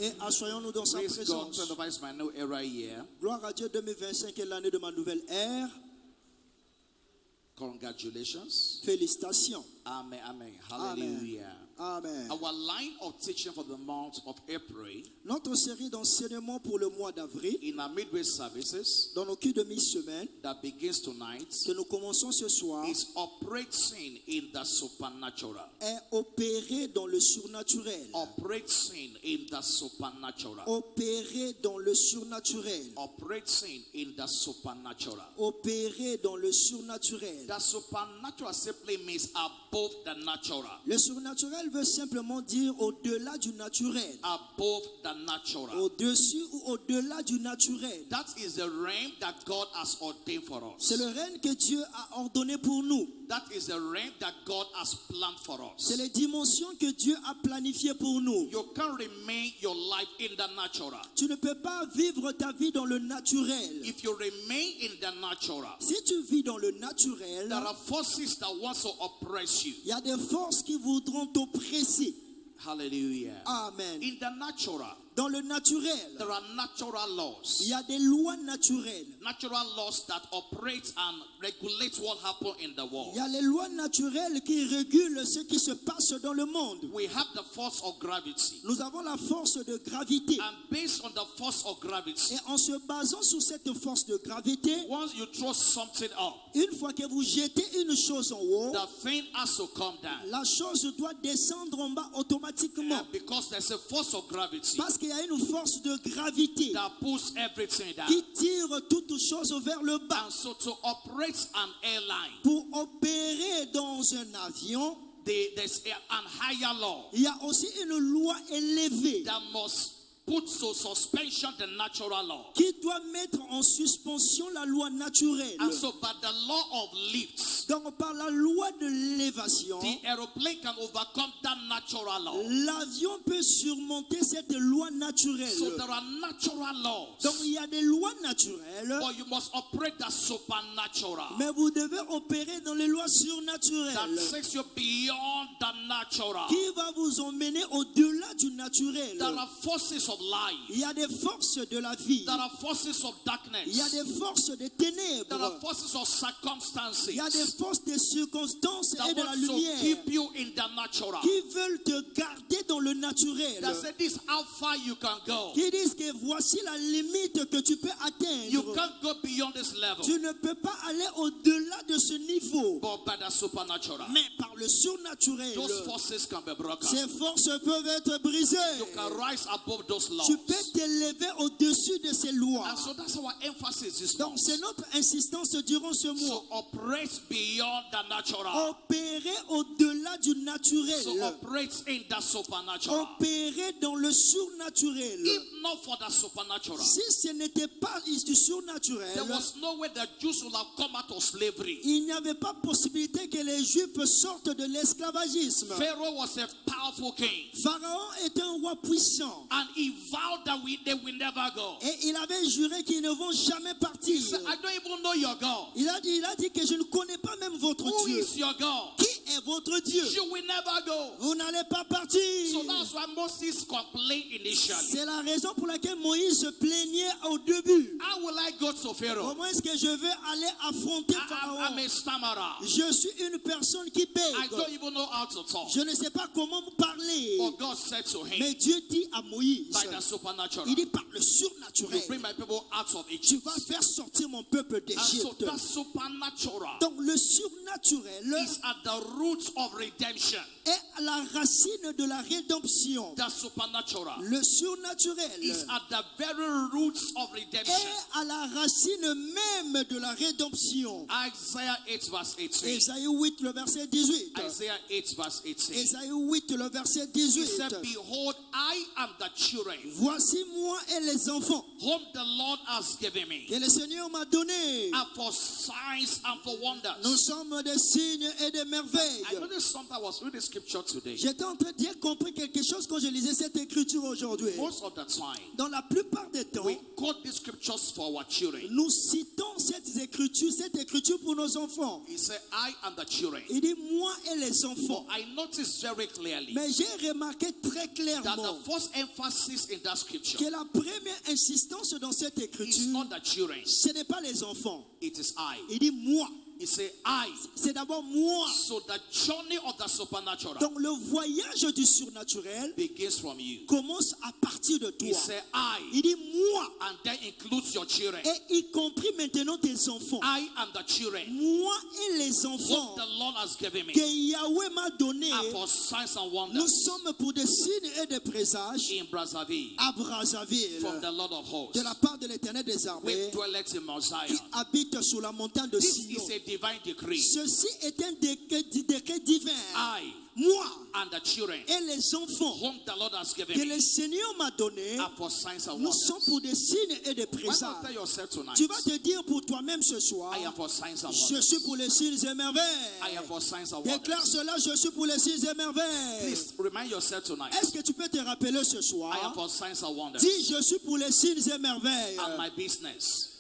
Et assoyons-nous dans sa Praise God, présence. 2025 is my new era year. Gloire à Dieu, 2025 est l'année de ma nouvelle ère. Congratulations. Félicitations. Amen, amen. Hallelujah. Amen. Our line of teaching for the month of April Notre série d'enseignements pour le mois d'avril, in our midway services dans nos cultes de mi-semaine, that begins tonight que nous commençons ce soir, is operating in the supernatural. est opéré dans le surnaturel. Operating in the supernatural. Opéré dans le surnaturel. Operating in the supernatural. Opéré dans le surnaturel. The supernatural simply means above the natural. Le surnaturel veut simplement dire au-delà du naturel. Above the natural. Au-dessus ou au-delà du naturel. That is the realm that God has ordained for us. C'est le règne que Dieu a ordonné pour nous. That is the realm that God has planned for us. C'est les dimensions que Dieu a planifiées pour nous. You can't remain your life in the natural. Tu ne peux pas vivre ta vie dans le naturel. If you remain in the natural, Si tu vis dans le naturel, there are forces that want to oppress you. il y a des forces qui voudront t'oppresser. Hallelujah. Amen. In the natural, Dans le naturel, there are natural il laws. y a des lois naturelles. Natural laws that operate and regulate what happens in the world. Il y a les lois naturelles qui régulent ce qui se passe dans le monde. We have the force of gravity. Nous avons la force de gravité. And based on the force of gravity, Et en se basant sur cette force de gravité, once you throw something up, une fois que vous jetez une chose en haut, the thing has to come down. la chose doit descendre en bas automatiquement. And because there's a force of gravity Parce qu'il y a une force de gravité that pulls everything down. qui tire toute chose vers le bas. And so to operate an airline, Pour opérer dans un avion, there's an higher law il y a aussi une loi élevée that must put to suspension the natural law. qui doit mettre en suspension la loi naturelle. And so by the law of lifts, Donc par la loi de l'élévation, the aeroplane can overcome that natural law. l'avion peut surmonter cette loi naturelle. So there are natural laws, Donc il y a des lois naturelles, but you must operate the supernatural. mais vous devez opérer dans les lois That surnaturelles takes you beyond the natural. qui va vous emmener au-delà du naturel. There are forces of life. Il y a des forces de la vie. There are forces of darkness. Il y a des forces des There are ténèbres. forces of circumstances Il y a des forces des circonstances that et de la want to lumière keep you in the natural. qui veulent te garder dans le naturel. That say this how far you can go. Qui disent que voici la limite que tu peux You atteindre. can't go beyond this level. Tu ne peux pas aller au-delà de ce niveau. But by the supernatural, Mais par le surnaturel, those forces can be broken. ces forces peuvent être brisées. You can rise above those laws. Tu peux t'élever au-dessus de ces lois. And so that's our emphasis this Donc month. c'est notre insistance durant ce mois. So operate beyond the natural. Opérer au-delà du naturel. So operate in the supernatural. Opérer dans le surnaturel. If not for the supernatural, Si ce n'était pas du surnaturel, there was no way the Jews would have come out of slavery. il n'y avait pas possibilité que les Juifs sortent de l'esclavagisme. Pharaoh was a powerful king, Pharaon était un roi puissant. and he vowed that they will never go. Et il avait juré qu'ils ne vont jamais partir. He said, I don't even know your God. Il a dit que je ne connais pas même votre Who Dieu. is your God? Qui est votre Dieu? You will never go. Vous n'allez pas partir. So that's why Moses complained initially. C'est la raison pour laquelle Moïse se plaignait au début. How will I go to Pharaoh? Comment est-ce que je vais aller affronter I'm Pharaon? a stammerer. Je suis une personne qui I bègue. don't even know how to talk. Je ne sais pas comment parler. But God said to him, Mais Dieu dit à Moïse, by the supernatural, il dit par le you surnaturel, bring my people out of tu Egypt. vas faire sortir mon peuple And so d'Égypte. that supernatural Donc le surnaturel is at the roots of redemption. est la racine de la rédemption. The supernatural Le surnaturel is at the very roots of redemption. est à la racine même de la rédemption. Isaiah 8 verse 18. Ésaïe 8, le verset 18. Isaiah 8 verse 18. Ésaïe 8, le verset He 18. said, behold, I am the children Voici moi et les enfants whom the Lord has given me, que le Seigneur m'a donné. and for signs and for wonders. Nous sommes des signes et des merveilles. merveille. I noticed something. I was reading scripture today. J'étais en train de dire compris quelque chose quand je lisais cette écriture aujourd'hui. Most of the time, Dans la plupart des temps, we quote these scriptures for our children. nous citons cette écriture pour nos enfants. He said, I and the children. Il dit moi et les But enfants. I noticed very clearly Mais j'ai remarqué très that clairement the first emphasis in that scripture que la première insistance dans cette is écriture, not the children, ce n'est pas les enfants. it is I. Il dit moi. He said, I. C'est d'abord moi. So the journey of the supernatural Donc le voyage du surnaturel begins from you. commence à partir de He toi. said, I. Il dit moi. And that includes your children. Et y compris maintenant tes enfants. I and the children Moi et les whom enfants the Lord has given me que Yahweh m'a donné, are for signs and nous wonders sommes pour des signes et des présages in Brazzaville à Brazzaville, from the Lord of de la hosts, part de l'Éternel des armées, which dwelleth in Mount Zion. qui habite sur la montagne de This Sion. is a divine decree. Ceci est un décret divin. I Moi and the children et les enfants whom the Lord has que given me le Seigneur m'a donné, are for signs and nous sommes wonders. pour des signes et des Why not tell présages. yourself tonight, Tu vas te dire pour toi-même ce soir, I am for signs and je wonders. suis pour les signes et I am merveilles. for signs and Déclare wonders. cela, je suis pour les signes et merveilles. Please remind yourself tonight, Est-ce que tu peux te rappeler ce I am soir? for signs and wonders. Dis, je suis pour les signes et merveilles. And my business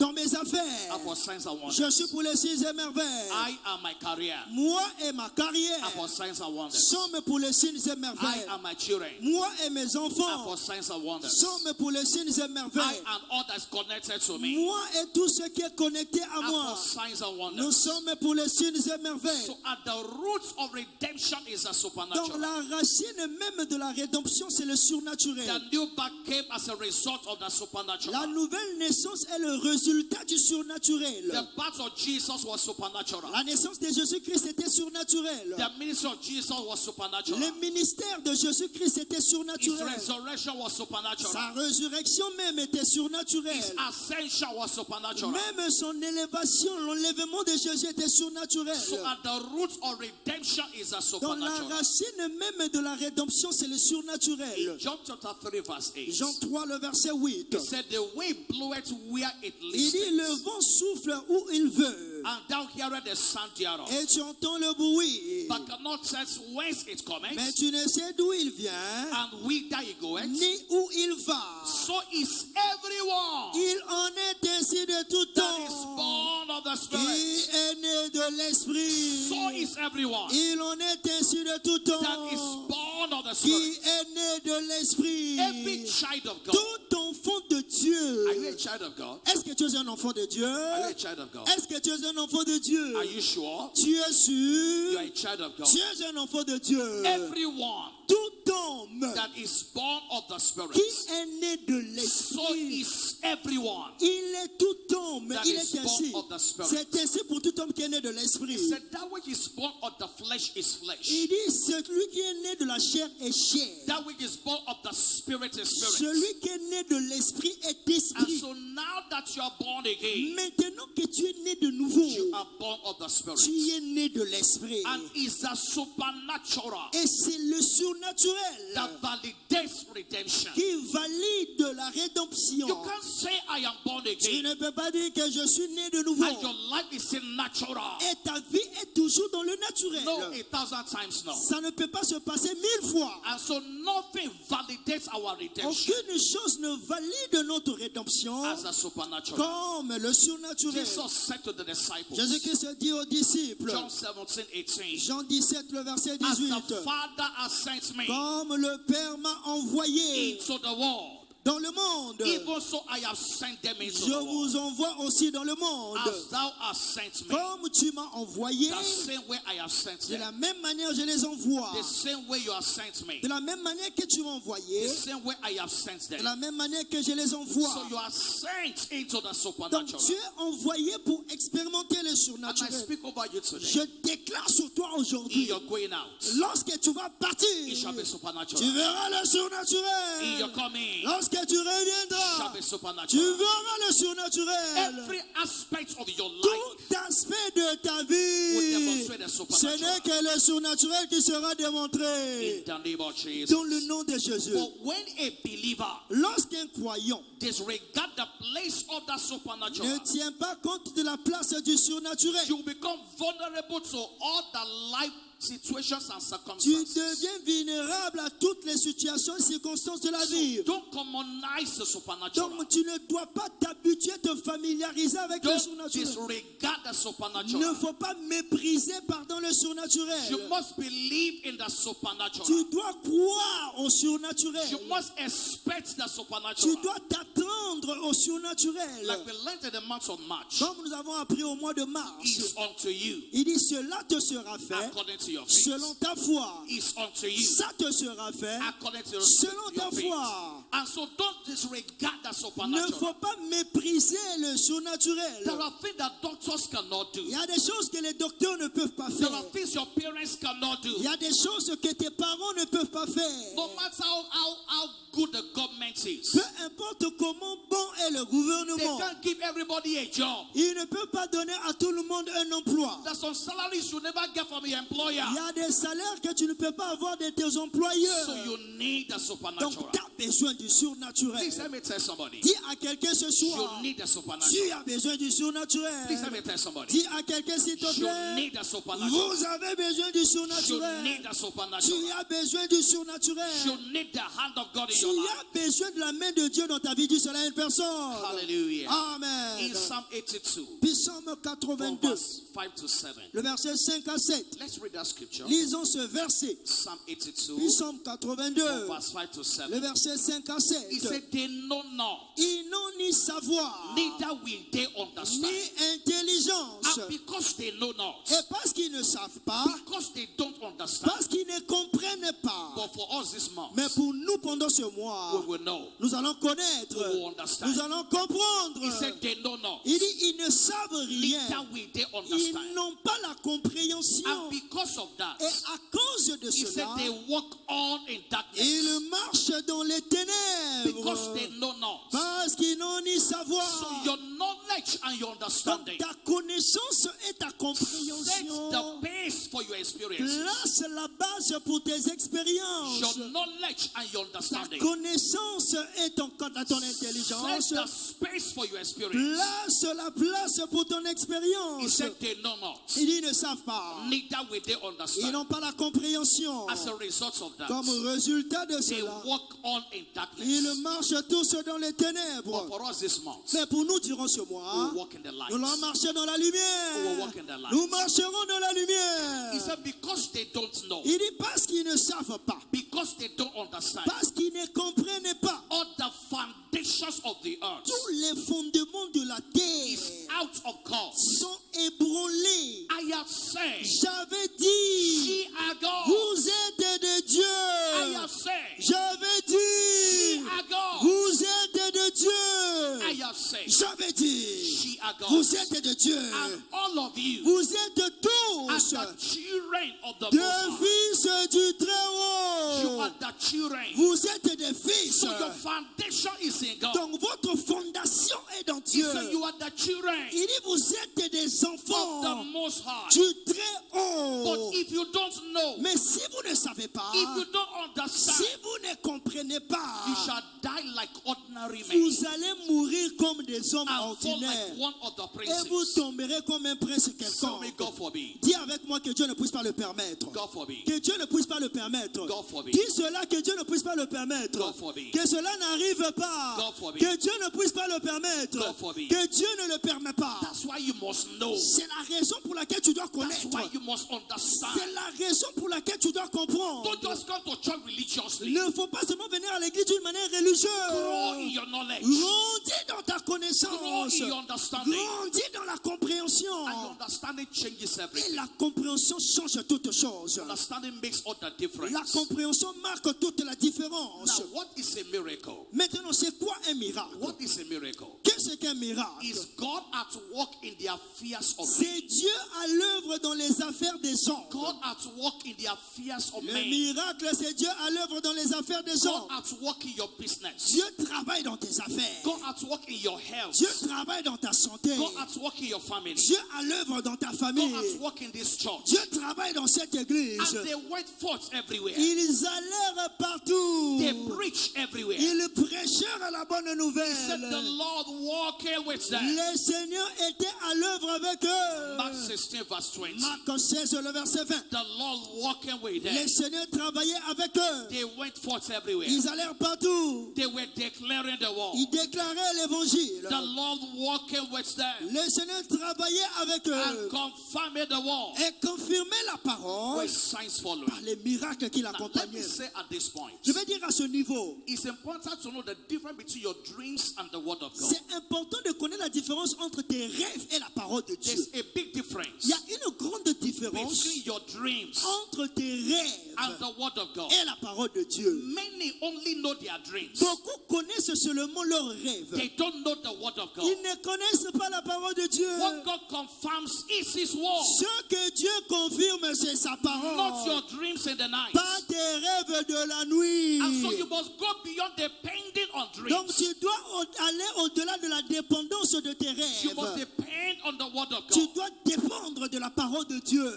Dans mes affaires, are for signs and je wonders. suis pour les signes et merveilles. I and my career Moi et ma are carrière for signs and wonders. sommes pour les signes et I merveilles. and my children Moi et mes are for enfants signs and wonders. sommes pour les signes et I merveilles. and all that's connected to me Moi et tout ce qui est connecté à are moi, for signs and nous wonders. sommes pour les signes et merveilles. So at the roots of redemption is a Donc supernatural. la racine même de la rédemption, c'est le surnaturel. The new birth came as a result of the La supernatural. nouvelle naissance est le résultat du surnaturel. The birth of Jesus was supernatural. La naissance de Jésus-Christ était surnaturelle. The ministry of Jesus was supernatural. Le ministère de Jésus-Christ était His surnaturel. resurrection was supernatural. Sa résurrection même était His surnaturelle. ascension was supernatural. Même son élévation, l'enlèvement de Jésus était surnaturel. So at the roots of redemption is a Dans la supernatural. racine même de la rédemption, c'est le surnaturel. In John chapter 3 verse 8, Jean 3, le verset 8. he said, the wind bloweth where it Il dit, le listeth, vent souffle où il veut. and thou hearest the sound thereof, Et tu entends le bruit. but cannot tell whence it cometh, Mais tu ne sais d'où il vient, and whither it goeth. ni où il va. So is everyone Il en est ainsi de tout that is temps. born of the Qui Spirit. est né de l'Esprit. So is everyone Il en est ainsi de tout that is temps. born of the Qui Spirit. est né de l'Esprit. Every child of God. Tout enfant de Dieu. Are you a child of God? Est-ce que tu es un enfant de Dieu? Are you a child of God? Est-ce que tu es un enfant de Dieu? Are you sure Tu es sûr? you are a child of God? Tu es un enfant de Dieu. Everyone Tout homme that is born of the Spirit. qui est né de So l'Esprit. is everyone. Il est tout homme. that Il is est ainsi. born of the Spirit. C'est ainsi pour tout homme qui est né de l'Esprit. He said that which is born of the flesh is flesh. Il dit, celui qui est né de la chair est chair. That which is born of the Spirit is spirit. Celui qui est né de l'Esprit est And esprit. so now that you are born again, Maintenant que tu es né de nouveau, you are born of the Spirit. tu es né de l'Esprit. And it's a supernatural Et c'est le surnaturel that validates redemption. qui valide la rédemption. You can't say I am born Tu again ne peux pas dire que je suis né de nouveau. and your life is still natural. Et ta vie est toujours dans le naturel. No, 1,000 times no. Ça ne peut pas se passer 1000 fois. And so nothing validates our redemption Aucune chose ne valide notre rédemption as a supernatural. comme le surnaturel. Jesus said to the disciples, Jésus-Christ dit aux disciples, John 17:18, Jean 17, le verset as 18, the Father has sent me comme le Père m'a envoyé into the world, dans le monde, even so I have sent them into je the world. vous envoie aussi dans le monde. As thou hast sent me, Comme tu m'as envoyé, the same way I have sent de la them. même manière je les envoie. The same way you have sent me, De la même manière que tu m'as envoyé, the same way I have sent de them. la même manière que je les envoie. So you are sent into the Donc supernatural. tu es envoyé pour expérimenter le And I surnaturel. speak over you Je today. déclare sur toi In aujourd'hui, your going out, lorsque tu vas partir, it shall be tu supernatural. verras le In your surnaturel. coming, Lorsque tu it shall reviendras, be tu supernatural. verras le surnaturel. Every aspect of your life Tout aspect de ta will vie, demonstrate the ce n'est supernatural. que le surnaturel qui sera démontré In the name of Jesus. dans le nom de Jésus. But when a believer Lorsqu'un croyant. disregard the place of the Ne supernatural, tiens pas compte de la place du surnaturel. you become vulnerable to all the life situations and Tu circumstances. deviens vulnérable à toutes les situations et circonstances de la vie. So don't commonize the supernatural. Donc tu ne dois pas t'habituer, te familiariser avec le Don't surnaturel. disregard the Il ne supernatural. faut pas mépriser, le You surnaturel. must believe in the supernatural. Tu dois croire au You surnaturel. must expect the Tu supernatural. dois t'attendre au surnaturel. Like we learned in the month of March, Comme nous avons appris au mois de mars, is unto you il dit cela te sera fait according to your faith. selon ta foi. Is unto you Ça te sera fait according to selon ta your faith. foi. And so don't disregard the Ne supernatural. faut pas mépriser le surnaturel. There are things that doctors cannot do. Il y a des choses que les docteurs ne peuvent pas There faire. are things your parents cannot do. Il y a des choses que tes parents ne peuvent pas faire. No matter how good the government is, Peu importe comment bon est le they gouvernement, can't give everybody a job. il ne peut pas donner à tout le monde un emploi. There's some salaries you never get from your employer. Il y a des salaires que tu ne peux pas avoir de tes employeurs. So you need the Donc supernatural. tu as besoin du surnaturel. Please let me tell somebody. Dis à quelqu'un ce You soir, need the tu supernatural. as besoin du Please let surnaturel. me tell somebody. Dis à quelqu'un s'il te You plaît, need the supernatural. vous avez besoin du You surnaturel. need the Tu supernatural. as besoin du surnaturel. You need the hand of God in Tu your life. as besoin de la main de Dieu dans ta vie. Dis cela à une personne. Hallelujah. Amen. In Psalm 82, Puis Psaume from 82, verse 5 to 7. le verset 5 à 7. Let's read that scripture. Lisons ce verset. Psalm 82, Puis Psaume from 82, verse 5 to le 7. verset 5 à He 7. said, they know not, Ils n'ont ni savoir, neither will they understand. ni intelligence. And because they know not, Et parce qu'ils ne savent pas, because they don't understand, parce qu'ils ne comprennent pas. but for us this month, Mais pour nous, pendant ce we mois, will know. nous allons connaître, We will understand. nous allons comprendre. He said, they know not, Il dit, ils ne savent neither rien. will they Ils understand. n'ont pas la compréhension. And because of that, Et à cause de he said cela, they walk on in darkness ils marchent dans les because they ténèbres. know not. Parce qu'ils n'ont ni So savoir. your knowledge and your Donc understanding ta connaissance et ta sets compréhension the pace for your experience. place la base pour tes expériences. Your knowledge and your Ta understanding connaissance et ton sets intelligence the space for your experience. place la place pour ton He expérience. said they know not, Il dit, ils ne savent pas. neither will they Ils understand. n'ont pas la compréhension. As a result of that, Comme résultat de they cela, walk on in ils darkness. marchent tous dans les But ténèbres. for us this month, Mais pour nous, durant ce we mois, will walk in the light. nous allons marcher dans la We will lumière. walk in the light. Nous marcherons dans la lumière. He said because they don't know, Il dit parce qu'ils ne savent pas, because they don't understand, parce qu'ils ne comprennent pas. all the foundations of the earth Tous les fondements de la is terre out of God. sont ébranlés. I have said, J'avais dit, ye are God. vous êtes de I Dieu. have said, J'avais ye dit, are God. vous êtes de I Dieu. have said, J'avais dit, ye are God. vous êtes de Dieu. And all of you Vous êtes are tous the children of the des Most High. fils du You Très-Haut. are the children. Vous êtes des fils. So your foundation is in God. Donc votre fondation est dans He Dieu. said you are the children Il dit vous êtes des of the enfants Most High. du Très-Haut. But if you don't know, Mais si vous ne savez pas, if you don't si understand, vous ne comprenez pas, you shall die like ordinary men vous allez mourir comme des hommes and fall like ordinaires. one of the Et vous princes. tomberez comme un prince So may quelconque. God forbid. Dis avec moi que Dieu ne puisse pas le permettre. God forbid. Que Dieu ne puisse pas le permettre. God forbid. Dis cela, que Dieu ne puisse pas le permettre. God forbid. Que cela n'arrive pas. God forbid. Que Dieu ne puisse pas le permettre. God forbid. Que Dieu ne le permet pas. That's why you must know. C'est la raison pour laquelle tu dois That's connaître. why you must C'est understand. la raison pour laquelle tu dois comprendre. Don't just come to church religiously. Il ne faut pas seulement venir à l'église d'une manière Grow in religieuse. your knowledge. Grandis dans ta Grow connaissance. in your understanding. Grandis dans la compréhension. And your understanding changes Et everything. la compréhension change toutes choses. Understanding makes all the La difference. compréhension marque toute la différence. Now, what is a miracle? Maintenant, c'est quoi un miracle? What is a miracle? Qu'est-ce qu'un miracle? Is God at work in the affairs of C'est men? Dieu à l'œuvre dans les affaires des hommes. God at work in the affairs of Le men. miracle, c'est Dieu à l'œuvre dans les affaires des God hommes. at work in your business. Dieu travaille dans tes affaires. God at work in your health. Dieu travaille dans ta santé. God at work in your family. Dieu à l'œuvre dans ta God famille. at work in this church. Dieu travaille dans cette église. And they went forth everywhere. Ils allèrent partout. They preach everywhere. Ils prêchaient prêcheurs à la bonne He said the nouvelle. Lord walking with them. Le Seigneur était à l'œuvre avec eux. Mark 16 verse 20. Marc 16, le verset 20. The Lord walking with them. Le Seigneur travaillait avec eux. They went forth everywhere. Ils allèrent partout. They were declaring the word. Ils déclaraient l'évangile. The Lord walking with them Le Seigneur travaillait avec and eux confirming the word et confirmait la parole with signs following. par les miracles qui Now, let me l'accompagnaient. say at this point, Je vais dire à ce niveau, it's important to know the difference between your dreams and the word of God. c'est important de connaître la différence entre tes rêves et la parole de Dieu. There's a big Il difference y a une grande différence between your dreams entre tes rêves and the word of God. et la parole de Dieu. Many only know their dreams. Beaucoup connaissent seulement leurs rêves. They don't know the word of God. Ils ne connaissent pas la parole de Dieu. What God confirms is His word, Ce que Dieu confirme, c'est sa not your parole. dreams in the night. Pas tes rêves de la nuit. And so you must go beyond depending on Donc dreams. tu dois aller au-delà de la dépendance de tes You must rêves. depend on the word of Tu God. dois dépendre de la parole de Dieu.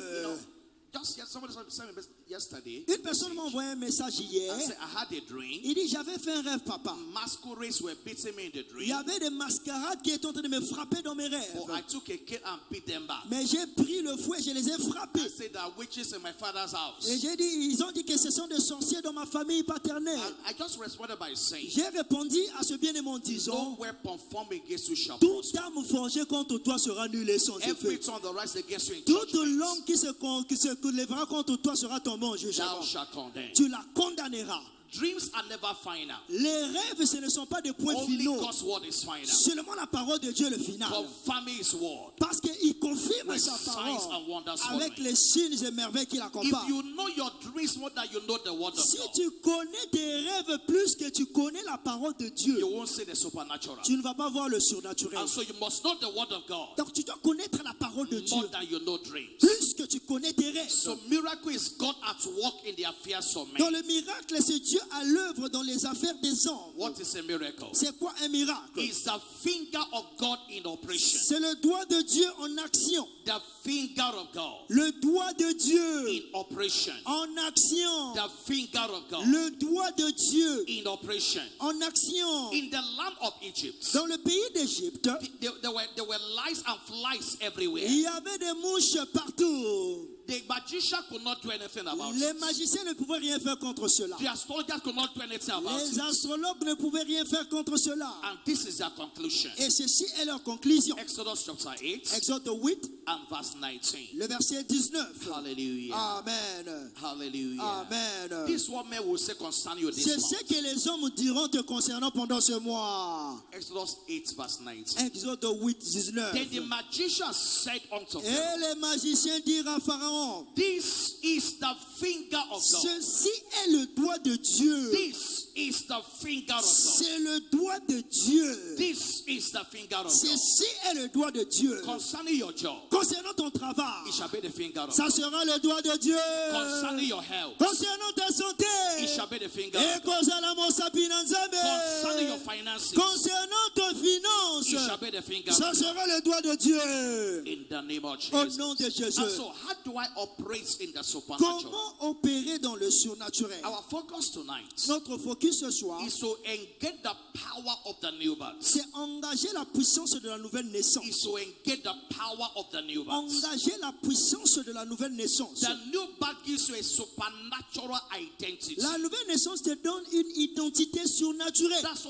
Somebody sent me yesterday Une personne m'a envoyé un message hier. and said, I had a dream. Il dit, j'avais fait un rêve, papa. Masquerades were beating me in the Il y dream. avait des mascarades qui étaient en train de me frapper dans mes But I rêves. took a kid and beat them back. Mais j'ai pris le fouet, je les ai frappés. I said there are witches in my father's Et house. j'ai dit, ils ont dit que ce sont des sorciers dans ma famille paternelle. And I just responded by saying, J'ai répondu à ce bien-aimé en no disant, weapon formed against you shall toute prosper. arme forgée contre toi sera nulle sans Every effet. tongue that rises against you in Toute judgment, langue qui se lèvera contre toi sera tombée en jugement. thou shalt condemn. Tu la condamneras. Dreams are never final. Les rêves, ce ne sont pas des points Only finaux. God's word is final. Seulement la parole de Dieu est le final. Confirming His word Parce qu'il confirme with sa signs parole and wonders avec following. les signes et merveilles qui If l'accompagnent. you know your dreams more than you know the word of Si God, tu connais tes rêves plus que tu connais la parole de Dieu, you won't see the supernatural. tu ne vas pas voir le surnaturel. And so you must know the word of God Donc tu dois connaître la parole de Dieu more than you know dreams. plus que tu connais tes rêves. So miracle is God at work in the affairs of Dans men. le miracle, c'est Dieu à l'œuvre dans les affaires des hommes. What is a miracle? C'est quoi un miracle? It's the finger of God in operation. C'est le doigt de Dieu en action. The finger of God Le doigt de Dieu in operation. en action. The finger of God Le doigt de Dieu in operation. en action. In the land of Egypt, Dans le pays d'Égypte, there were lice and flies everywhere. il y avait des mouches partout. The magician could not do anything about Les it. magiciens ne pouvaient rien faire contre cela. The astrologers could not do anything about Les it. astrologues ne pouvaient rien faire contre cela. And this is their conclusion. Et ceci est leur conclusion. Exodus chapter 8 Exode 8, and verse 19. le verset 19. Hallelujah. Amen. Hallelujah. Amen. This is what men will say concerning you this C'est ce month. que les hommes diront te concernant pendant ce mois. Exodus 8 verse 19. Exode 8, 19. Then the magician said unto Et Pharaoh, les magiciens dirent à Pharaon, this is the finger of God. ceci est le doigt de Dieu. This is the finger of God. C'est le doigt de Dieu. This is the finger of God. Ceci est le doigt de Dieu. Concerning your job, Concernant ton travail, it shall be the finger of ça God. sera le doigt de Dieu. Concerning your health, Concernant ta santé, it shall be the finger et of God. concernant mon sapina Concerning your nzambe, finances, concernant tes it finances, shall be the finger of ça God. sera le doigt de Dieu. In the name of Au Jesus. nom de And Jésus. so, how do I operate in the supernatural? Comment opérer dans le surnaturel? Our focus tonight Notre focus ce soir, is to engage the power of the new birth. c'est engager la puissance de la nouvelle naissance. Is to engage the power of the new birth. Engager la puissance de la nouvelle naissance. The new birth gives you a supernatural identity. La nouvelle naissance te donne une identité surnaturelle. That's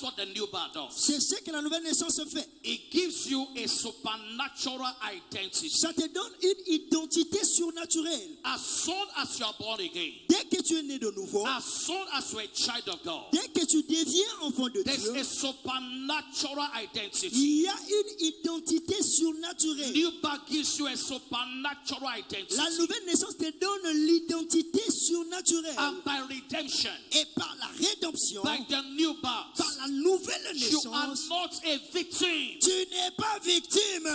what the new birth does. C'est ce que la nouvelle naissance fait. It gives you a supernatural identity. Ça te donne une identité surnaturelle. As soon as you are born again, Dès que tu es né de nouveau, as soon as you are a child of God, dès que tu deviens enfant de there's Dieu, a supernatural identity. il y a une identité surnaturelle. New birth gives you a supernatural identity. La nouvelle naissance te donne l'identité surnaturelle. And by redemption, Et par la rédemption, by the new par birth, la nouvelle you are naissance, not a victim. tu n'es pas victime.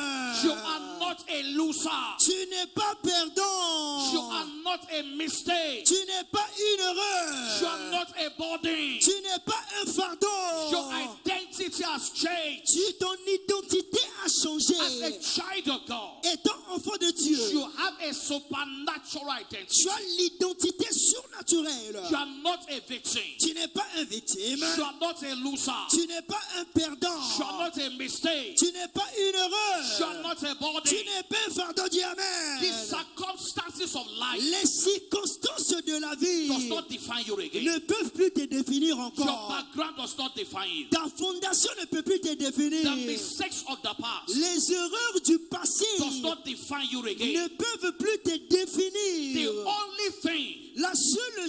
You are not a loser. Tu n'es pas perdant. You are not a mistake. Tu n'es pas une erreur. You are not a burden. Tu n'es pas un fardeau. Your identity has changed. Ton identité a changé. As a child of God, Étant enfant de Dieu, you have a supernatural identity. tu as l'identité surnaturelle. You are not a victim. Tu n'es pas un victime. Amen. You are not a loser. Tu n'es pas un perdant. You are not a mistake. Tu n'es pas une You are erreur. not a Tu body. n'es pas un fardeau. Dis amen. The circumstances of life Les circonstances de la vie does not define you again. ne peuvent plus te définir Your encore. background does not define you. Ta fondation ne peut plus te définir. The mistakes of the past Les erreurs du passé does not define you ne again. peuvent plus te The définir. only thing La seule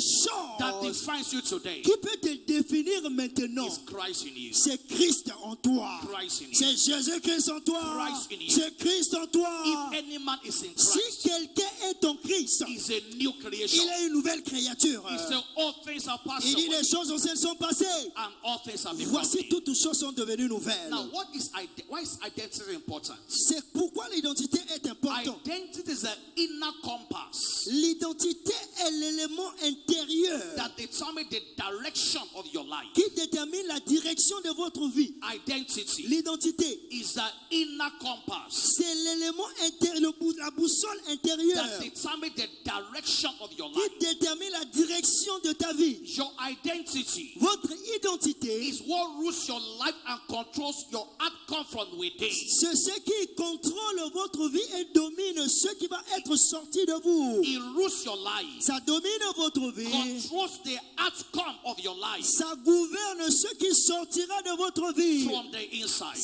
that chose defines you today qui peut te définir maintenant, is Christ in you. c'est Christ en toi. Christ in you. C'est Jésus-Christ en toi. Christ in you. C'est Christ en toi. If any man is in Si Christ, quelqu'un est en Christ, he's a new creation. il est une nouvelle créature. He said, all things are passed Il dit away les choses anciennes sont passées. and all things have become Voici new. toutes choses sont devenues nouvelles. Now, why is identity important? C'est pourquoi l'identité est importante. Identity is an inner compass L'identité est l'élément intérieur that determines the direction of your life. qui détermine la direction de votre vie. Identity L'identité, is an inner compass c'est l'élément intérieur, la boussole intérieure that determines the direction of your qui life. détermine la direction de ta vie. Your identity Votre identité, is what rules your life and controls your outcome from within. c'est ce qui contrôle votre vie et domine ce qui va être sorti de vous. It rules your life, Ça domine votre vie. controls the outcome of your life Ça gouverne ce qui sortira de votre vie. from the inside.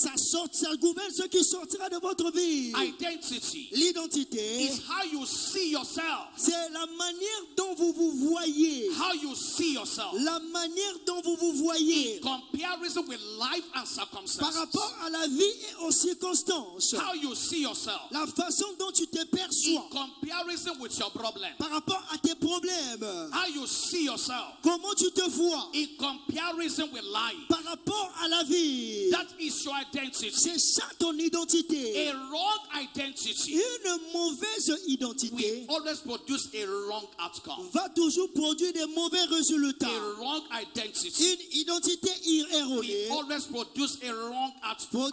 Ça gouverne ce qui sortira de votre vie. Identity L'identité, is how you see yourself, c'est la manière dont vous vous voyez. how you see yourself La manière dont vous vous voyez in comparison with life and par circumstances. rapport à la vie et aux circonstances. How you see yourself La façon dont tu te in perçois comparison with your problem. par rapport à tes problèmes. How you see yourself Comment tu te vois in comparison with life. par rapport à la vie. That is your identity. C'est ça ton identité. A wrong identity Une mauvaise identité will always produce a wrong outcome. va toujours produire des mauvais résultats. A wrong identity Une identité erronée will always produce a wrong outcome.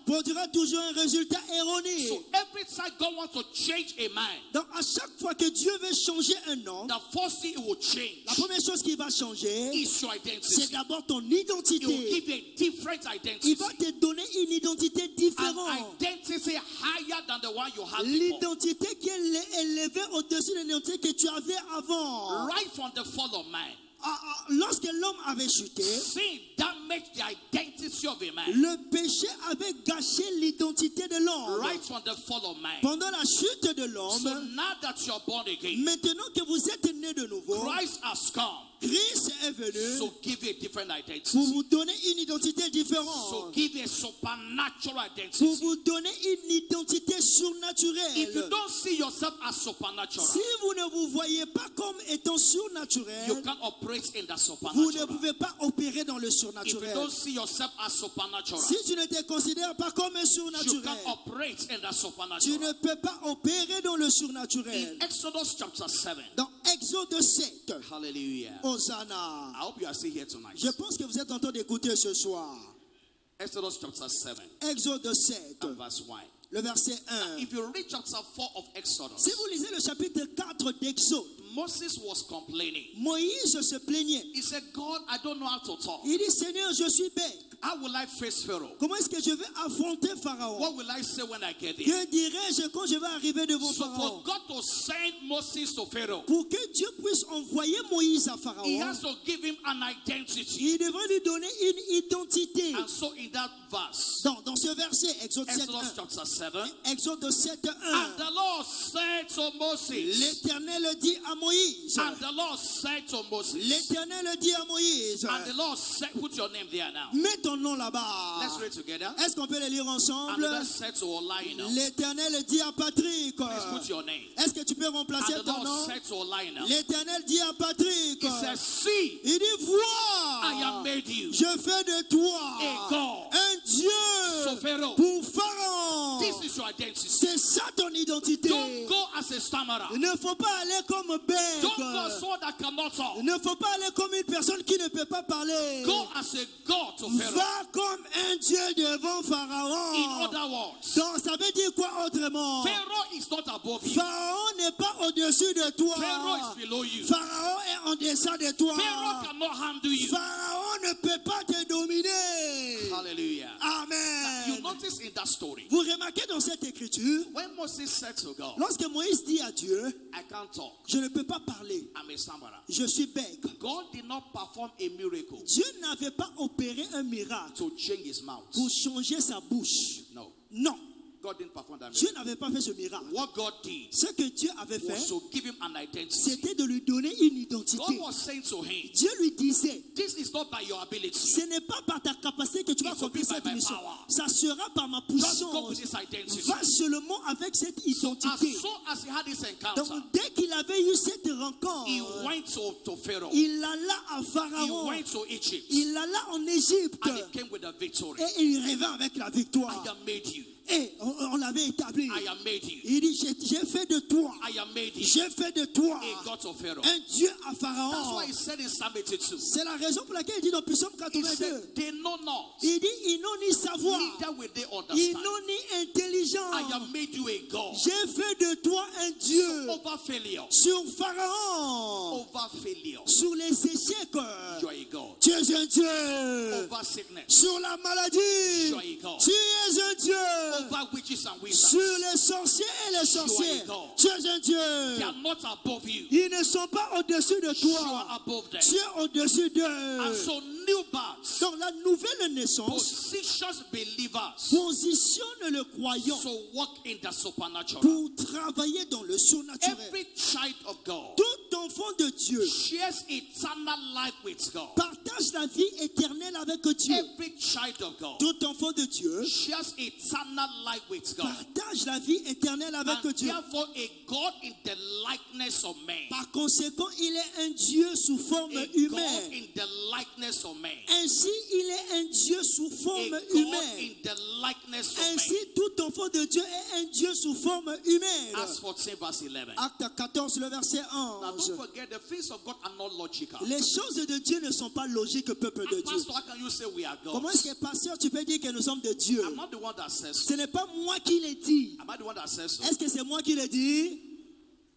produira toujours un résultat erroné. So every time God wants to change a man, Donc à chaque fois que Dieu veut changer un homme, the first thing he will change la première chose qu'il va changer, is your c'est identity. d'abord ton He will identité. give you a different Il identity. va te donner une identité An différente. identity higher than the one you had before. L'identité qui est élevée au-dessus de l'identité que tu avais avant. Right from the fall of man, Lorsque l'homme avait chuté, sin damaged the identity of a man. le péché avait gâché l'identité de l'homme. Right from the fall of man. Pendant la chute de So l'homme, now that you're born again, maintenant que vous êtes né de nouveau, Christ has come. Christ est venu So give you a different pour identity. vous donner une identité So différente, give you a supernatural pour identity. vous donner une identité If you surnaturelle. don't see yourself as supernatural, Si vous ne vous voyez pas comme étant you surnaturel, can't operate in the vous ne supernatural. pouvez pas opérer dans le If you surnaturel. don't see yourself as supernatural, Si tu ne te considères pas comme un you surnaturel, can't operate in the tu supernatural. ne peux pas opérer dans le In surnaturel. Exodus chapter 7, Dans Exode 7, hallelujah. Hosanna. I hope you are still here tonight. Je pense que vous êtes en train d'écouter ce soir. Exodus chapter 7 Exode 7, and verse 1. le verset 1. If you read chapter 4 of Si Exodus, vous lisez le chapitre 4 d'Exode, Moses was complaining. Moïse se plaignait. He said, God, I don't know how to talk. Il dit, Seigneur, je suis bête. How will I face Pharaoh? Comment est-ce que je vais affronter Pharaon? What will I say when I get there? Que dirais-je quand je vais arriver devant So Pharaon? for God to send Moses to Pharaoh, Pour que Dieu puisse envoyer Moïse à he Pharaon, has to give him an identity. il devrait lui donner une identité. And so in that verse, Dans ce verset, Exode 7, Exodus 1. chapter 7, Exode 7, and 1. the Lord said to Moses, L'Éternel dit à Moïse. and the Lord said to Moses, L'Éternel dit à Moïse. and the Lord said, put your name there now. Mets ton nom là-bas. Let's read together. Est-ce qu'on peut les lire And ensemble? the Lord said to Olionel, L'Éternel dit à Patrick. please put your name. Est-ce que tu peux remplacer And the ton Lord nom? said to Olionel, L'Éternel dit à Patrick. he says, see, Il dit, I vois, have made you je fais de toi a God. un So Dieu Pharaoh, pour Pharaon. this is your identity. C'est ça ton identité. Don't go as a stammerer. Il ne faut pas aller comme Don't go as bête. someone that cannot talk. Il ne faut pas aller comme une personne qui ne peut pas parler. Go as a God to Pharaoh. Va comme un Dieu devant In Pharaon. other words, Donc ça veut dire quoi autrement? Pharaoh is not above you. Pharaon n'est pas au-dessus de toi. Pharaoh is below you. Pharaon est en deçà de toi. Pharaoh cannot handle you. Pharaon ne peut pas te dominer. Hallelujah. You Amen. notice in that story, Vous remarquez dans cette écriture, when Moses said to God, lorsque Moïse dit à Dieu, I can't talk, je ne peux pas parler, I'm a stammerer. je suis bègue. God did not perform a miracle Dieu n'avait pas opéré un miracle to change his mouth. pour changer sa bouche. No, Non, God didn't perform that Dieu miracle. n'avait pas fait ce miracle. What God did Ce que Dieu avait fait, was to give him an identity. c'était de lui donner une God identité. was saying to him, Dieu lui disait, this is not by your ability. ce n'est pas par ta capacité que tu vas It will accomplir be by cette my mission. power. Ça sera par ma Just go with puissance. this identity. Va seulement avec cette So as identité. soon as he had this encounter, Donc dès qu'il avait eu cette he rencontre, went to Pharaoh. il alla à He Pharaon. went to Egypt. Il alla en Égypte. And he came with a victory. Et il revint avec la victoire. I am made you. Et on l'avait établi. I am made you. Il dit, j'ai fait de toi. I am made you. J'ai fait de toi A God of Pharaoh. un Dieu à That's Pharaon. why he said in Psalm 82. C'est la raison pour laquelle il dit dans Psaume He 82. said, they know not, Il dit, ils n'ont ni savoir, neither will they ils understand. n'ont ni intelligence. I have made you a God. J'ai fait de toi un Dieu Over failure. sur Pharaon, Over failure. sur les échecs. You are a God. Tu es un Dieu. Over sickness. Sur la maladie, You are a God. tu es un Dieu. Over witches and Sur wizards. les sorciers et les sorcières, God. tu es un They Dieu. are not above you. Ils ne sont pas au-dessus de You are toi. above them. Tu es au-dessus And d'eux. so new births Donc la nouvelle naissance positions believers positionne le croyant to walk in the supernatural. pour travailler dans le surnaturel. Every child of God Tout enfant de Dieu shares eternal life with God. partage la vie éternelle avec Dieu. Every child of God Tout enfant de Dieu shares eternal life with God. partage la vie éternelle avec And Dieu. therefore a God in the likeness of man. Par conséquent, il est un Dieu sous forme A God humaine. in the likeness of man. Ainsi, il est un Dieu sous A forme God humaine. in the likeness of Ainsi, man. tout enfant de Dieu est un Dieu sous forme humaine. Acts 14 verse 11. Acte 14, le verset Now 11. don't forget the things of God are not logical. Les choses de Dieu ne sont pas logiques, peuple de And Dieu. Pastor, how can you say we are Comment est-ce God? que, pasteur, tu peux dire que nous sommes de Dieu? I'm not the one that says so. Ce n'est pas moi qui l'ai dit. Am I the one that says so? Est-ce que c'est moi qui l'ai dit?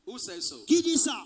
Who says so? Qui dit ça?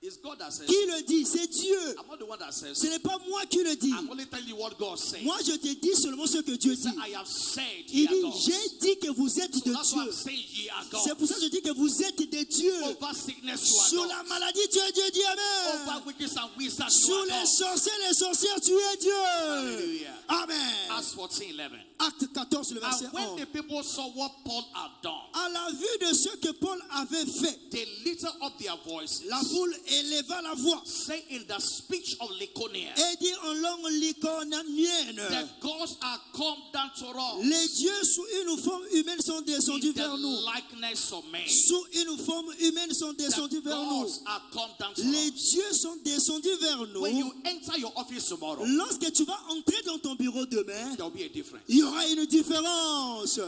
It's God that says Qui so. le dit? C'est Dieu. I'm not the one that says Ce so. n'est pas moi qui le dis. I'm only telling you what God said. Moi, je te dis seulement ce que Dieu Say, dit. I have said Il ye are dit, gods. j'ai dit que vous êtes So de that's why I'm Dieu. saying ye are C'est pour ça gods. que je dis que vous êtes des dieux. Over sickness you Sur are la gods. maladie, tu es Dieu, dis Over Amen. witches and wizards you Sur are les gods. sorciers, les sorcières, tu es Dieu. Hallelujah. Amen. Acts 14:11. Acte 14, le verset And when 11. the people saw what Paul had done, À la vue de ce que Paul avait fait, they lifted up their voices, la foule éleva la voix say in the speech of Lycaonia, et dit en langue lycaonienne, the gods are come down to us les dieux sous une forme humaine sont descendus in vers nous. the likeness of man. Sous une forme humaine sont descendus The vers nous. gods are come down to Les us. dieux sont descendus vers When nous. you enter your office tomorrow, Lorsque tu vas entrer dans ton bureau demain, there will be a difference. il y aura une différence.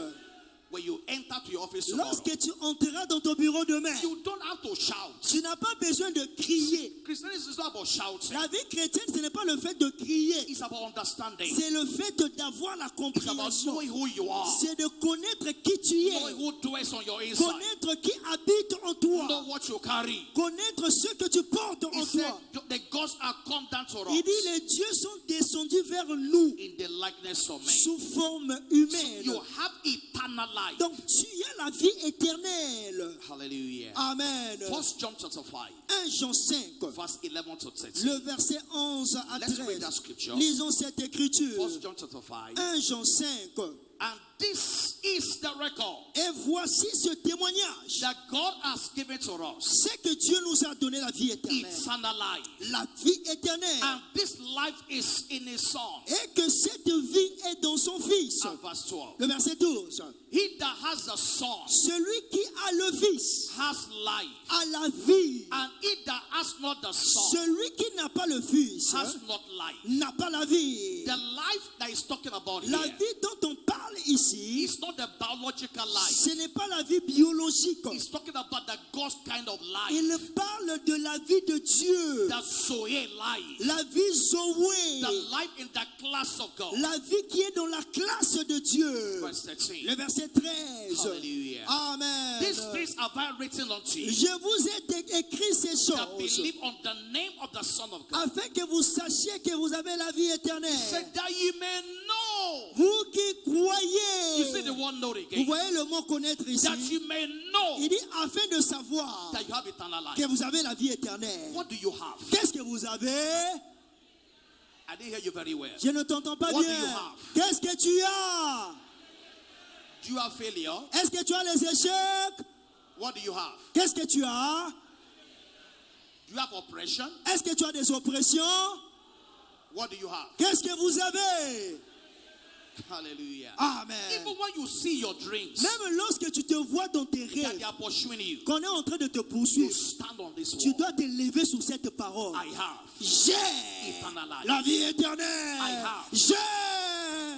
When you enter to your office tomorrow, Lorsque tu entreras dans ton bureau demain, you don't have to shout. tu n'as pas besoin de crier. Christianity is not about shouting. La vie chrétienne, ce n'est pas le fait de crier. It's about understanding. C'est le fait d'avoir la It's about compréhension. knowing who you are. C'est de connaître qui tu Knowing es. who dwells on your inside. Connaître qui habite en toi. Know what you carry. Connaître ce que tu portes He en said toi. the gods are come down to Il dit, us les dieux sont descendus vers nous in the likeness of man. sous forme So humaine. you have eternal life. Donc tu as la vie éternelle. Hallelujah. Amen. 1 John chapter 5, 1 Jean 5, verse 11 to 13. le verset 11 à Let's read that 13. scripture. Lisons cette écriture. 1 John chapter 5. 1 Jean 5. And this is the record Et voici ce témoignage. that God has given to us, C'est que Dieu nous a donné la vie éternelle. eternal life. La vie éternelle. And this life is in his son. Et que cette vie est dans son Fils. And verse 12. Le verset 12. He that has the son Celui qui a le Fils has life. a la vie. And he that has not the son Celui qui n'a pas le Fils has not life. n'a pas la vie. The life that he's talking about La here vie dont on parle ici, is not the biological life. ce n'est pas la vie biologique. He's talking about the God's kind of life. Il parle de la vie de Dieu. The Zoe life. La vie Zoé. The life in the class of God. La vie qui est dans la classe de Dieu. Verse 13. Le verset 13. Hallelujah. Amen. These things have I written unto you Je vous ai écrit ces that choses believe on the name of the Son of God. afin que vous sachiez que vous avez la vie He éternelle. said that ye may know. Vous qui You see croyez. the one note Vous again. voyez le mot connaître ici. That you may know Il dit afin de savoir that you have eternal life. que vous avez la vie éternelle. What do you have? Qu'est-ce que vous avez? I didn't hear you very well. Je ne t'entends pas What do bien. you have? Qu'est-ce que tu as? Do you have failure? Est-ce que tu as les échecs? What do you have? Qu'est-ce que tu as? Do you have oppression? Est-ce que tu as des oppressions? What do you have? Qu'est-ce que vous avez? Hallelujah. Amen. Even when you see your dreams Même lorsque tu te vois dans tes that they rêves, are pursuing you, qu'on est en train de te you poursuivre, stand on this tu wall. dois te lever sur cette parole. I have. J'ai Eternal life. la vie I éternelle. have. J'ai.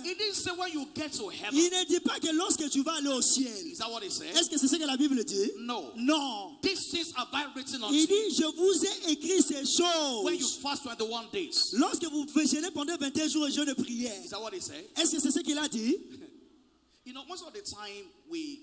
It didn't say when you get to heaven. Il ne dit pas que lorsque tu vas aller au ciel. Is that what it says? Est-ce que c'est ce que la Bible dit? No. Non. These things have I written unto Il you dit, je vous ai écrit ces when you choses. fast 21 days. Lorsque vous jeûnez pendant 21 jours et jeûne de prière. Is that what it says? Est-ce que c'est ce qu'il a dit? You know, most of the time we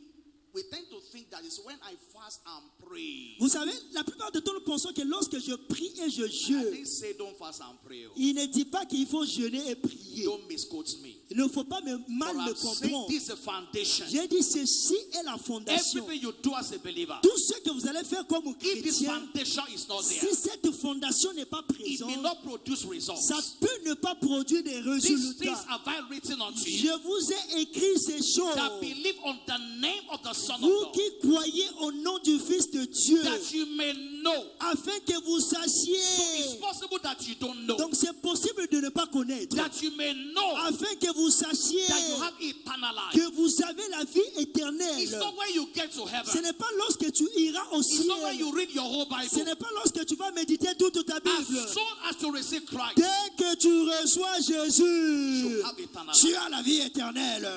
tend to think that it's when I fast and pray. Vous savez, la plupart du temps, nous pensons que lorsque je prie et je I jeûne, didn't say don't fast and pray. il ne dit pas qu'il faut jeûner et prier. Don't misquote me. Il ne faut pas mal But me I'm saying comprendre. this is a foundation. J'ai dit ceci est la fondation. Everything you do as a believer, Tout ce que vous allez faire comme if this chrétien, foundation is not si there, cette fondation n'est pas it may présente, not produce results. ça peut ne pas produire des These things résultats. have I written unto you Je vous ai écrit ces that choses. believe on the name of the Son of Vous God, qui croyez au nom du Fils de Dieu, that you may know. afin que vous So it's sachiez. possible that you don't know, Donc c'est possible de ne pas connaître. that you may know Afin que vous sachiez that you have eternal life. que vous avez la vie It's éternelle. not when you get to Ce heaven. n'est pas lorsque tu iras au It's not when ciel. you read your whole Ce Bible. n'est pas lorsque tu vas méditer toute ta Bible. As soon as you receive Christ, Dès que tu reçois Jésus, you have eternal tu life. as la vie éternelle.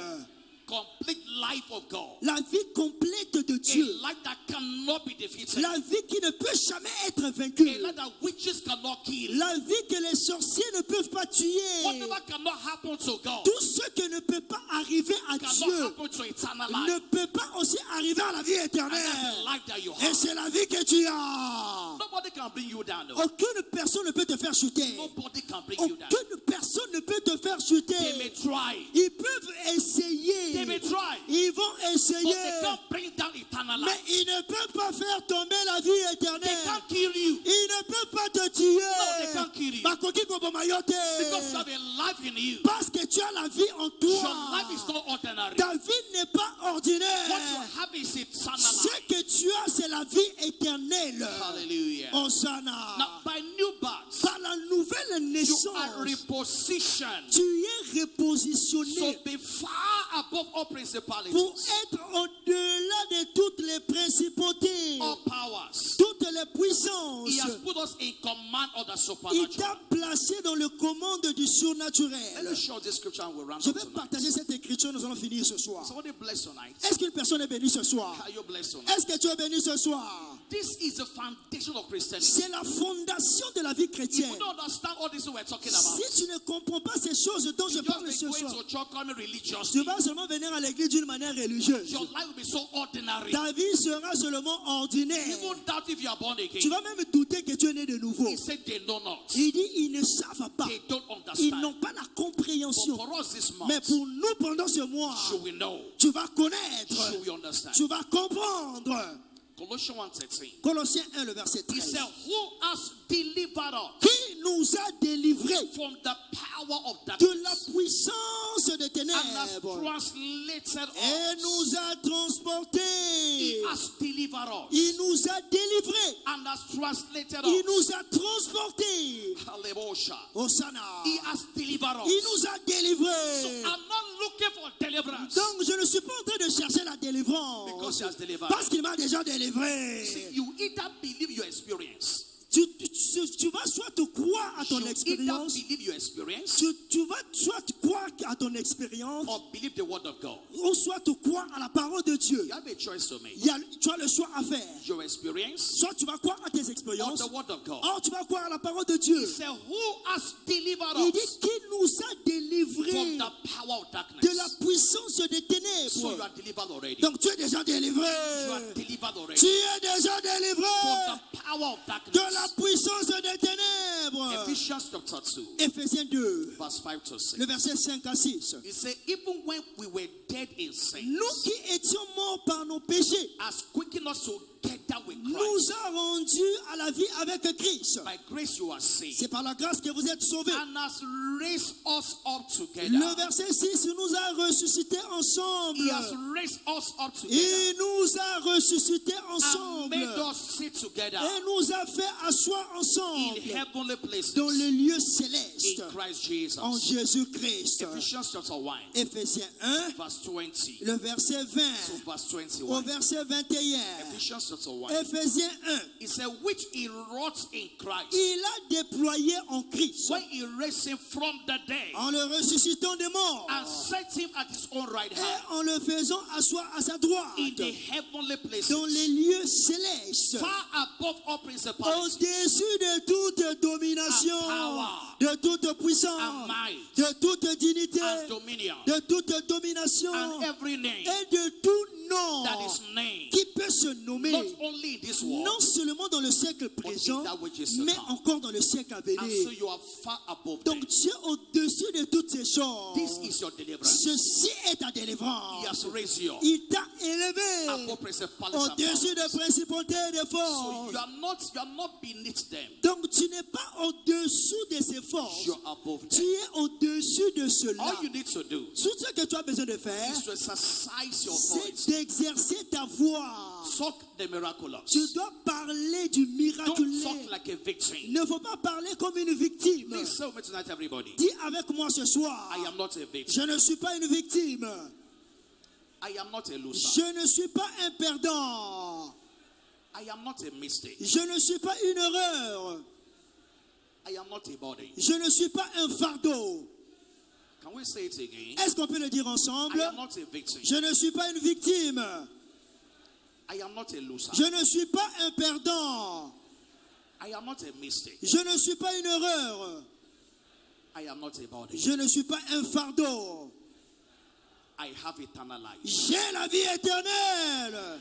Complete life of God. La vie complète de A Dieu. life that cannot be defeated. La vie qui ne peut jamais être A vaincue. life that witches cannot kill. La vie que les sorciers ne peuvent pas tuer. Whatever cannot happen to God Tout ce qui ne peut pas arriver à cannot Dieu happen to eternal ne life. peut pas aussi arriver à la vie And that's the éternelle. life that you Et have. c'est la vie que tu as. Nobody can bring you down. though. Aucune personne ne peut te faire chuter. Nobody can bring you down. Aucune personne ne peut te faire They may chuter. try. Ils peuvent essayer. They may try. Ils vont But essayer. they can't bring down eternal Mais life. ils ne peuvent pas faire tomber la vie They éternelle. can't kill you. Ils ne peuvent pas te No, they tuer. can't kill you. Bakoki Kobomayote. Because you have a life in you. Parce que tu as la vie en Your toi. life is not ordinary. Ta vie n'est pas What you ordinaire. have is eternal Ce life. que tu as, c'est la vie éternelle. Hallelujah. Hosanna. Now, by new birth, Par la nouvelle you are naissance, repositioned. tu es repositionné So be far above all principalities, pour être au-delà de toutes les principautés, all powers. toutes les puissances. He has put us in command of the Il supernatural. t'a placé dans le commande du Let me surnaturel. show this scripture and we'll round Je up vais tonight. partager cette écriture, nous allons finir ce soir. Somebody bless tonight. Est-ce qu'une personne est bénie ce soir? Are you blessed tonight? Est-ce que tu es béni ce soir? This is the foundation of Christianity. C'est la fondation de la vie If chrétienne. you don't understand all this we're talking about, Si tu ne comprends pas ces choses dont je you parle just ce be going soir, to church coming tu religiously. vas seulement venir à l'église d'une manière religieuse. Your life will be so ordinary. Ta vie sera seulement ordinaire. Even doubt if you are born Tu again. vas même douter que tu es né de nouveau. He said they know not. Il dit, ils ne savent pas. They don't Ils understand. n'ont pas la But compréhension. for us this Mais month, pour nous, pendant ce mois, you will know. tu vas connaître. You will understand. Tu vas comprendre. Colossians 1:13. Colossiens 1, le verset He 13. said, who has delivered us Qui nous a délivrés from the power of de la darkness puissance des and has ténèbres translated et us. nous a He transportés. has delivered us Il nous a délivrés. and has translated Il us. nous a transportés. Hallelujah. Hosanna. He has delivered Il us. nous a So délivrés. I'm not looking for deliverance. Donc je ne suis pas en train de chercher la délivrance. Because he has delivered. Parce qu'il m'a déjà See, délivré. you either believe your experience. Tu vas soit te croire à ton You either expérience. believe your experience Tu vas soit te croire à ton expérience, or believe the word of God. ou soit tu crois à la parole de Dieu. You have a choice to make. Tu as le choix à faire. Your experience Soit tu vas croire à tes or expériences, the word of God. or tu vas croire à la parole de Dieu. He said, who has delivered Il dit us qu'il nous a from délivrés the power of de la darkness? puissance des So you ténèbres. are delivered already. Donc tu es déjà délivré. You are delivered Tu already es déjà from délivré the power of de la darkness. puissance des ténèbres. Ephesians chapter 2, Éphésiens 2, verse 5 to 6. le verset 5 à 6. He said, even when we were dead in sin, Nous qui étions morts par nos péchés, has quickened us together with nous Christ. a rendus à la vie avec Christ. By grace you are saved. C'est par la grâce que vous êtes sauvés. And has raised us up Le together. verset 6 nous a ressuscités ensemble. He has raised us up together. Il nous a ressuscités And ensemble. made us sit together Et nous a fait asseoir in ensemble heavenly places dans les lieux in célestes Christ Jesus. en Jésus-Christ. Ephesians chapter 1, Éphésiens 1, verse 20 le verset 20 to verse au 21. verset 21. Ephesians chapter 1. Éphésiens 1. He said, which he wrought in Christ Il a déployé en Christ when he raised him from the dead en le ressuscitant des morts and set him at his own right et hand en le faisant asseoir à sa droite in the heavenly places, dans les lieux célestes, far above all principalities au-dessus de toute domination, de toute puissance, and might de toute dignité, and dominion de toute domination and every name et de tout nom that is named, qui peut se nommer not only in this world, non seulement dans le siècle présent, that which is to mais come. encore dans le siècle à and so venir. you are far above them. Donc tu es au-dessus de toutes ces This choses. is your deliverance. Ceci est ta He délivrance. has raised you up Il t'a élevé above principalities and au-dessus powers. des principautés et des So forces. you are not beneath them. Donc tu n'es pas au-dessous de ces forces. You're above Tu them. es au-dessus de cela. All you need to do Tout ce que tu as besoin de faire, is to exercise your c'est voice. d'exercer ta voix. Talk the miraculous. Tu dois parler du Don't miraculé. talk like a victim. Il ne faut pas parler comme une victime. Please say with me tonight, everybody. Dis avec moi ce soir, I am not a victim. je ne suis pas une victime. I am not a loser. Je ne suis pas un perdant. I am not a mistake. Je ne suis pas une erreur. I am not a body. Je ne suis pas un fardeau. Can we say it again? Est-ce qu'on peut le dire ensemble? I am not a victim. Je ne suis pas une victime. I am not a loser. Je ne suis pas un perdant. I am not a mistake. Je ne suis pas une erreur. I am not a body. Je ne suis pas un fardeau. I have eternal life. J'ai la vie éternelle.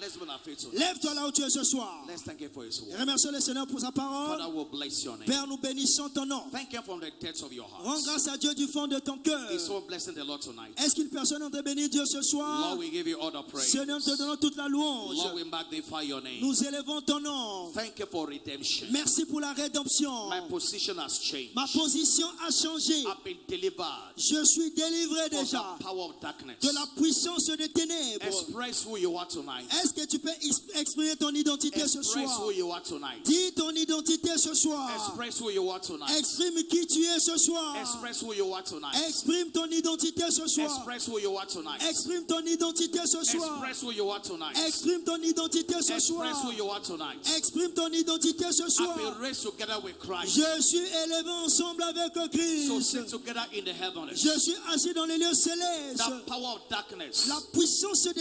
Let's be on our feet tonight. Lève-toi là où tu es ce soir. Let's thank him for his Et word. remercions le Seigneur pour sa parole. Father, we'll bless your name. Père, nous bénissons ton nom. Thank him from the depths of your Rends heart. grâce à Dieu du fond de ton cœur. Is so blessing the Lord tonight. Est-ce qu'une personne entend bénir Dieu ce soir? Lord, we give you all the praise. Seigneur, nous te donnons toute la louange. Lord, we magnify your name. Nous élevons ton nom. Thank you for redemption. Merci pour la rédemption. My position has changed. Ma position a changé. I've been delivered Je suis délivré from déjà the power of darkness. de la puissance des ténèbres. Express who you are tonight. Est-ce que tu peux exprimer ton identité ce Express soir? who you are tonight. Dis ton identité ce soir. Express who you are tonight. Exprime qui tu es ce soir. Express who you are tonight. Exprime ton identité ce soir. Express who you are tonight. Exprime ton identité ce soir. Express who you are tonight. Exprime ton identité ce Express who soir. you are tonight. Exprime ton identité ce I've soir. been raised together with Christ. Je suis élevé ensemble avec So Christ. sit together in the heavens. Je suis assis dans les lieux célestes. The power of darkness La puissance des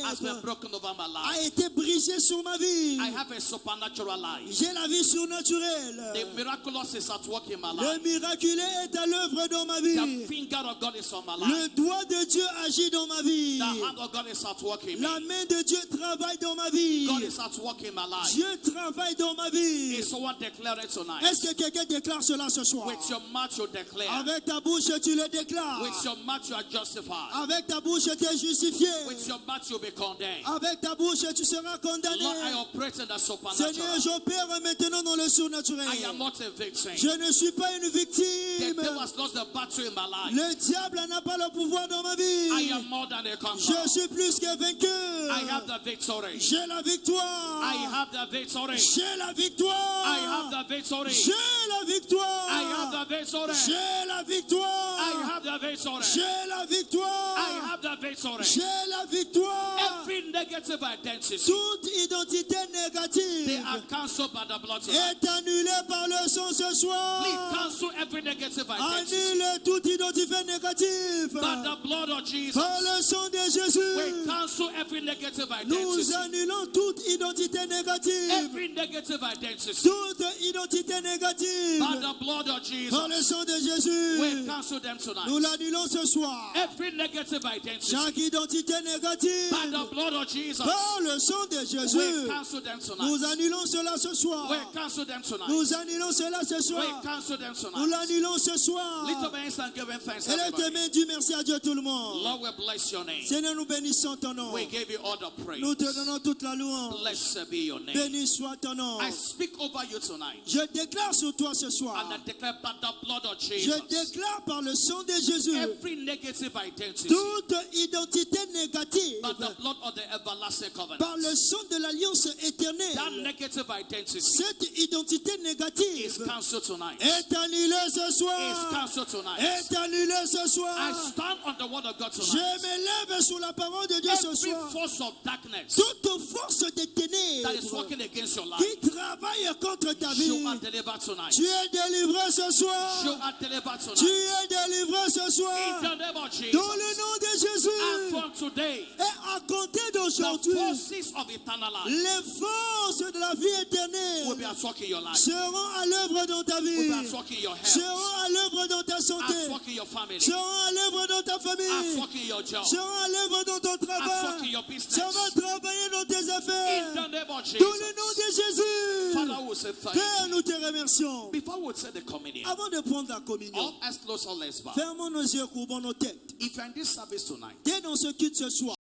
has been ténèbres broken over my a life. été brisée sur ma vie. I have a supernatural life. J'ai la vie surnaturelle. The miraculous is at work in my Le life. miraculé est à l'œuvre dans ma The vie. finger of God is on my Le life. doigt de Dieu agit dans ma vie. The hand of God is at work in La me. main de Dieu travaille dans ma vie. God is at work in my life. Dieu travaille dans ma vie. Is someone declare it tonight? Est-ce que quelqu'un déclare cela ce soir? With your mouth you declare. Avec ta bouche, tu le déclares. With your mouth you are justified. Avec ta bouche, tu es justifié. With your mouth you'll be condemned. Avec ta bouche, tu seras condamné. Lord, I operate in the Seigneur, supernatural. j'opère maintenant dans le surnaturel. I am not a victim. Je ne suis pas une The victime. devil has lost the battle in my life. Le diable n'a pas le pouvoir dans ma I vie. am more than a Je conqueror. suis plus que I vainqueur. have the victory. J'ai la victoire. I have the victory. J'ai la victoire. I have the victory. J'ai la victoire. I have the victory. J'ai la victoire. I have the victory. J'ai la victoire. I have the victory. J'ai la victoire. Every negative identity, Toute identité they négative are cancelled by the blood tonight. est annulée par le sang ce soir. Please cancel every negative identity Annule toute identité négative by the blood of Jesus. par le sang de We Jésus. cancel every negative Nous identity. annulons toute identité négative. Every negative identity Toute identité négative by the blood of par le Jesus. sang de We Jésus. cancel them Nous tonight. l'annulons ce soir. Every negative identity Chaque identité by négative the blood of Jesus. par le sang de We Jésus. cancel them Nous tonight. annulons cela ce soir. We cancel them tonight. Nous annulons cela ce We soir. cancel them Nous tonight. l'annulons ce soir. Lift up your hands and give him thanks, Et lève tes everybody. mains, dis merci à Dieu tout le monde. Lord, we bless your name. Seigneur, nous bénissons ton nom. We give you all the Nous te praise. donnons toute la louange. Blessed be your name. Béni soit ton nom. I speak over you tonight. Je déclare sur toi ce And soir. I declare by the blood of Je Jesus. déclare par le sang de Jésus. Every negative identity Toute identité négative by the blood of the everlasting covenant. par le sang de l'alliance That éternelle. negative identity Cette identité is négative cancelled tonight. est annulée ce Is soir. cancelled tonight. Est annulée ce I soir. stand on the word of God Je tonight. me lève sur la parole de Dieu ce Every soir. force of darkness Toute force des that is ténèbres working against your life, qui travaille contre ta vie, you are delivered tonight. tu es délivré ce You soir. are delivered Tu tonight. es délivré ce In soir. the name of Jesus. Dans le nom de And Jésus. from today, Et à compter the d'aujourd'hui, forces of eternal life les forces de la vie will éternelle be at work in your life, seront à l'œuvre dans ta will be vie, at work in your health, seront à l'œuvre dans ta santé, at work in your family, seront à l'œuvre dans ta at famille, work in your job, seront à l'œuvre dans ton at work in travail. your business. Ça va travailler dans tes In affaires. the name of Dans Jesus. le nom de Jésus. Father, we say thank Père, you. nous te remercions. Before we say the communion, Avant de prendre la communion, all eyes closed, all let's bow. fermons nos yeux, courbons nos têtes. If you're in this service tonight, Dès dans ce culte ce soir,